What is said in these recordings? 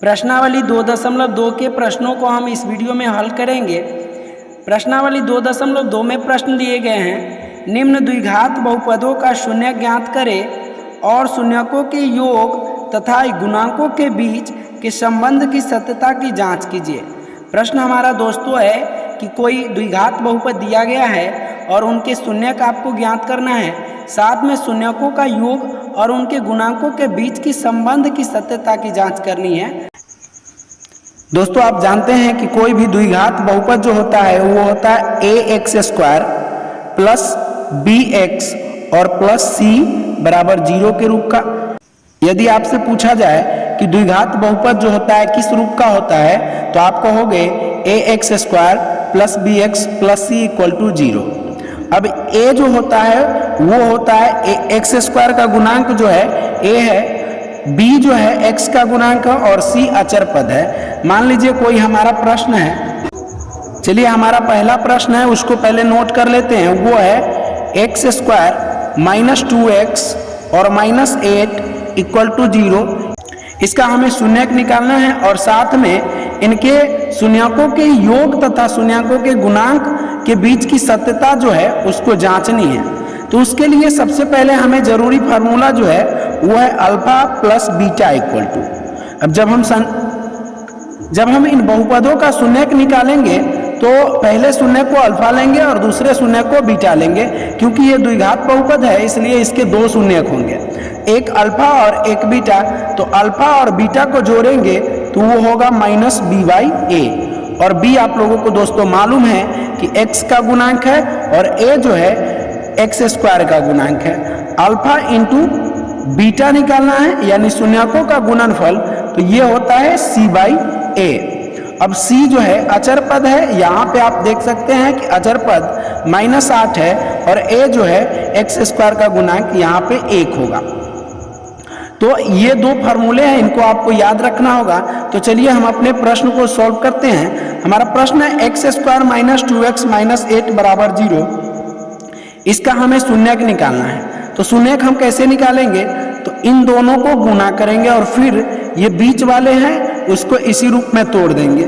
प्रश्नावली 2.2 के प्रश्नों को हम इस वीडियो में हल करेंगे। प्रश्नावली 2.2 में प्रश्न दिए गए हैं, निम्न द्विघात बहुपदों का शून्य ज्ञात करें और शून्यकों के योग तथा गुणांकों के बीच के संबंध की सत्यता की जांच कीजिए। प्रश्न हमारा दोस्तों है कि कोई द्विघात बहुपद दिया गया है और उनके शून्यक आपको ज्ञात करना है, साथ में शून्यकों का योग और उनके गुणांकों के बीच की संबंध की सत्यता की जांच करनी है। दोस्तों आप जानते हैं कि कोई भी द्विघात बहुपद जो होता है वो होता है ax² प्लस bx और प्लस c बराबर 0 के रूप का। यदि आपसे पूछा जाए कि द्विघात बहुपद जो होता है किस रूप का होता है तो आप कहोगे ax² plus bx plus c equal to 0। अब a जो होता है वो होता है x² का गुणांक जो है a है, b जो है x का गुणांक और c अचर पद है। मान लीजिए कोई हमारा प्रश्न है, चलिए हमारा पहला प्रश्न है उसको पहले नोट कर लेते हैं। वो है x² माइनस 2x और माइनस 8 इक्वल टू 0। इसका हमें शून्यक निकालना है और साथ में इनके शून्यकों के योग तथा शून्यकों के गुणांक के बीच की सत्यता जो है उसको जांचनी है। तो उसके लिए सबसे पहले हमें जरूरी फार्मूला जो है वो है alpha plus beta equal to. अब जब हम इन बहुपदों का शून्यक निकालेंगे तो पहले शून्य को अल्फा लेंगे और दूसरे शून्य को बीटा लेंगे। क्योंकि ये द्विघात बहुपद है इसलिए इसके दो शून्यक होंगे, एक अल्फा और एक बीटा। तो अल्फा और बीटा को जोड़ेंगे तो वो होगा माइनस b/a और b आप लोगों को दोस्तों मालूम है कि x का गुणांक है और a जो है x² का गुणांक है। अल्फा इंटू बीटा निकालना है यानी शून्यकों का गुणनफल, तो ये होता है c/a। अब c जो है अचर पद है, यहाँ पे आप देख सकते हैं कि अचर पद -8 है और a जो है x² का गुणांक यहाँ पे 1 होगा। तो ये दो फार्मूले हैं, इनको आपको याद रखना होगा। तो चलिए हम अपने प्रश्न को सॉल्व करते हैं। हमारा प्रश्न है x² माइनस 2x माइनस 8 बराबर 0। इसका हमें शून्यक निकालना है। तो शून्यक हम कैसे निकालेंगे, तो इन दोनों को गुणा करेंगे और फिर ये बीच वाले हैं उसको इसी रूप में तोड़ देंगे,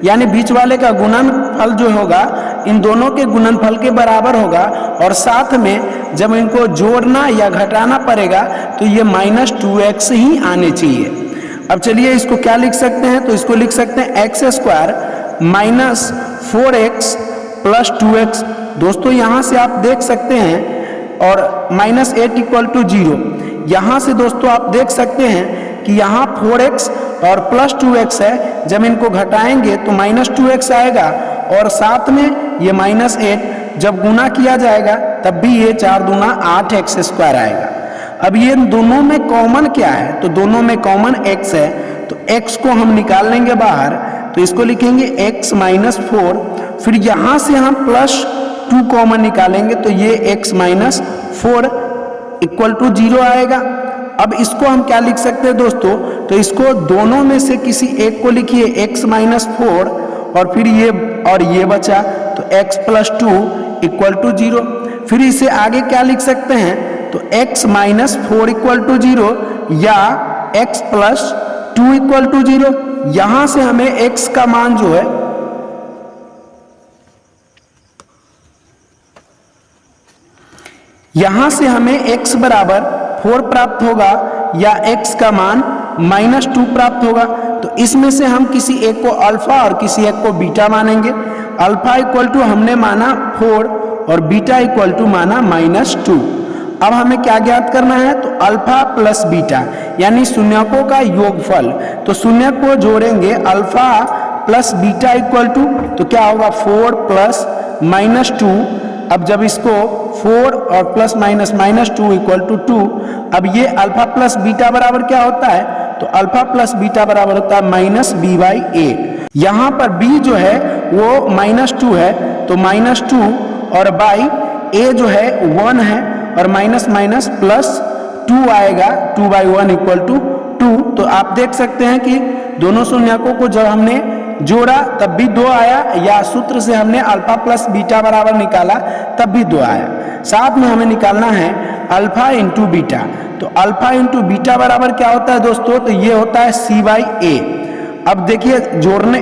यानी बीच वाले का गुणनफल जो होगा इन दोनों के गुणनफल के बराबर होगा। और साथ में जब इनको जोड़ना या घटाना पड़ेगा तो ये -2x ही आने चाहिए। अब चलिए इसको क्या लिख सकते हैं, तो इसको लिख सकते हैं x² minus 4x plus 2x। दोस्तों यहाँ से आप देख सकते हैं और -8 इक्वल टू 0। यहाँ से दोस्तों आप देख सकते हैं कि यहाँ 4x और प्लस 2x है, जब इनको घटाएंगे तो -2x आएगा और साथ में ये -8 जब गुना किया जाएगा तब भी ये 4 दूना 8x² आएगा। अब ये दोनों में कॉमन क्या है, तो दोनों में कॉमन x है, तो x को हम निकाल लेंगे बाहर। तो इसको लिखेंगे x माइनस 4, फिर यहाँ से हम +2 कॉमन निकालेंगे तो ये x माइनस 4 इक्वल टू 0 आएगा। अब इसको हम क्या लिख सकते हैं दोस्तों, तो इसको दोनों में से किसी एक को लिखिए x माइनस 4 और फिर ये बचा तो x प्लस 2 इक्वल टू 0। फिर इसे आगे क्या लिख सकते हैं, तो x माइनस 4 इक्वल टू 0 या x प्लस 2 इक्वल टू 0। यहां से हमें x का मान जो है x बराबर 4 प्राप्त होगा या x का मान -2 प्राप्त होगा। तो इसमें से हम किसी एक को अल्फा और किसी एक को बीटा मानेंगे। अल्फा इक्वल टू हमने माना 4 और बीटा इक्वल टू माना -2। अब हमें क्या ज्ञात करना है, तो अल्फा प्लस बीटा यानी शून्यकों का योगफल। तो शून्य को जोड़ेंगे alpha plus beta equal to, तो क्या होगा 4 प्लस -2। अब जब इसको 4 और प्लस माइनस -2 इक्वल टू 2, अब ये अल्फा प्लस बीटा बराबर क्या होता है, तो अल्फा प्लस बीटा बराबर होता है -b/a। यहाँ पर b जो है वो -2 है तो -2 और बाई a जो है 1 है और माइनस माइनस प्लस 2 आएगा, 2/1 इक्वल टू 2। तो आप देख सकते हैं कि दोनों शून्यकों को जब हमने जोड़ा तब भी 2 आया, या सूत्र से हमने अल्फा प्लस बीटा बराबर निकाला तब भी 2 आया। साथ में हमें निकालना है अल्फा इंटू बीटा। तो अल्फा इंटू बीटा बराबर क्या होता है दोस्तों, तो ये होता है c/a। अब देखिए जोड़ने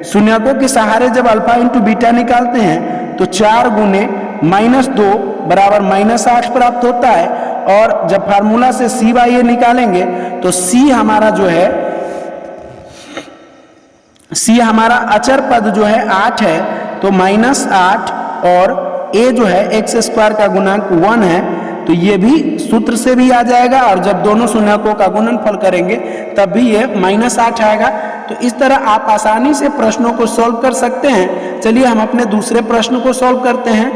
शून्यकों के सहारे जब अल्फा इंटू बीटा निकालते हैं तो 4 गुने -2 बराबर -8 प्राप्त होता है। और जब फार्मूला से सी बाई ए निकालेंगे तो सी हमारा जो है, सी हमारा अचर पद जो है 8 है, तो -8 और ए जो है एक्स स्क्वायर का गुणांक 1 है, तो ये भी सूत्र से भी आ जाएगा। और जब दोनों शून्यकों का गुणनफल करेंगे तब भी ये -8 आएगा। तो इस तरह आप आसानी से प्रश्नों को सॉल्व कर सकते हैं। चलिए हम अपने दूसरे प्रश्न को सॉल्व करते हैं।